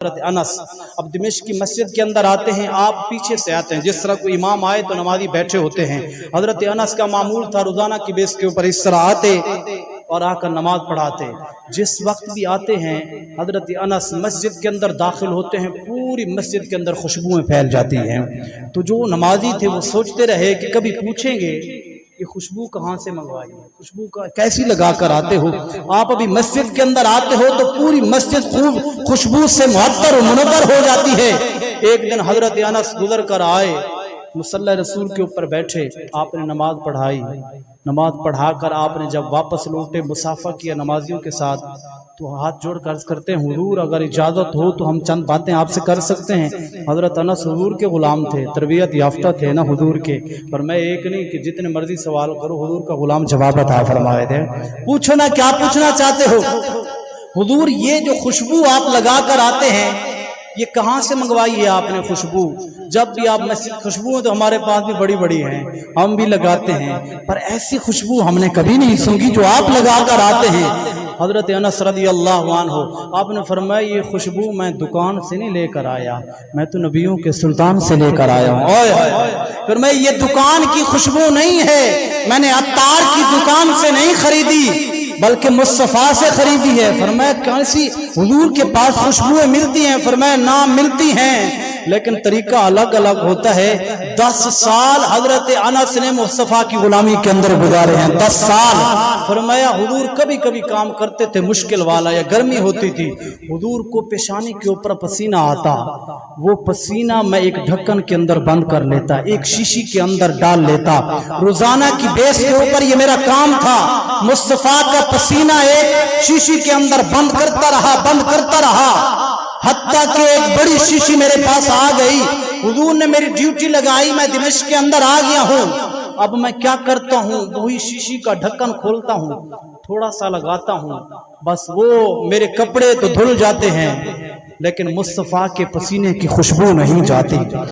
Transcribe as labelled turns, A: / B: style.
A: حضرت انس اب دمشق کی مسجد کے اندر آتے ہیں، آپ پیچھے سے آتے ہیں، جس طرح کوئی امام آئے تو نمازی بیٹھے ہوتے ہیں۔ حضرت انس کا معمول تھا روزانہ کی بیس کے اوپر اس طرح آتے اور آ کر نماز پڑھاتے۔ جس وقت بھی آتے ہیں حضرت انس مسجد کے اندر داخل ہوتے ہیں، پوری مسجد کے اندر خوشبوئیں پھیل جاتی ہیں۔ تو جو نمازی تھے وہ سوچتے رہے کہ کبھی پوچھیں گے یہ خوشبو کہاں سے منگوائی ہے، خوشبو کا کیسی لگا کر آتے ہو؟ آپ ابھی مسجد کے اندر آتے ہو تو پوری مسجد خوب خوشبو سے معطر و منور ہو جاتی ہے۔ ایک دن حضرت انس گزر کر آئے، مصلی رسول کے اوپر بیٹھے، آپ نے نماز پڑھائی، نماز پڑھا کر آپ نے جب واپس لوٹے مصافحہ کیا نمازیوں کے ساتھ، تو ہاتھ جوڑ کر عرض کرتے ہیں حضور اگر اجازت ہو تو ہم چند باتیں آپ سے کر سکتے ہیں۔ حضرت انس حضور کے غلام تھے، تربیت یافتہ تھے نا حضور کے، پر میں ایک نہیں کہ جتنے مرضی سوال کرو حضور کا غلام جواب عطا فرمائے دے، پوچھو نا کیا پوچھنا چاہتے ہو۔ حضور یہ جو خوشبو آپ لگا کر آتے ہیں یہ کہاں سے منگوائی ہے آپ نے خوشبو؟ جب بھی آپ مسجد خوشبو تو ہمارے پاس بھی بڑی بڑی ہیں، ہم بھی لگاتے ہیں، پر ایسی خوشبو ہم نے کبھی نہیں سونگھی جو آپ لگا کر آتے ہیں۔ حضرت انس رضی اللہ عنہ آپ نے فرمایا یہ خوشبو میں دکان سے نہیں لے کر آیا، میں تو نبیوں کے سلطان سے لے کر آیا ہوں۔ پھر میں یہ دکان کی خوشبو نہیں ہے، میں نے عطار کی دکان سے نہیں خریدی بلکہ مصطفیٰ سے خریدی ہے۔ فرمایا کیسی حضور کے پاس خوشبوئیں ملتی ہیں؟ فرمایا نام ملتی ہیں لیکن طریقہ الگ الگ ہوتا ہے۔ 10 سال حضرت انس نے مصطفیٰ کی غلامی کے اندر گزارے ہیں، 10 سال۔ فرمایا حضور کبھی کبھی کام کرتے تھے مشکل والا یا گرمی ہوتی تھی، حضور کو پیشانی کے اوپر پسینہ آتا، وہ پسینہ میں ایک ڈھکن کے اندر بند کر لیتا، ایک شیشی کے اندر ڈال لیتا، روزانہ کی بیس کے اوپر یہ میرا کام تھا۔ مصطفیٰ کا پسینہ ایک شیشی کے اندر بند کرتا رہا حتیٰ کہ ایک بڑی شیشی میرے پاس آ گئی، حضور نے میری ڈیوٹی لگائی، میں دمشق کے اندر آ گیا ہوں۔ اب میں کیا کرتا ہوں، وہی شیشی کا ڈھکن کھولتا ہوں، تھوڑا سا لگاتا ہوں، بس وہ میرے کپڑے تو دھل جاتے ہیں لیکن مصطفیٰ کے پسینے کی خوشبو نہیں جاتی۔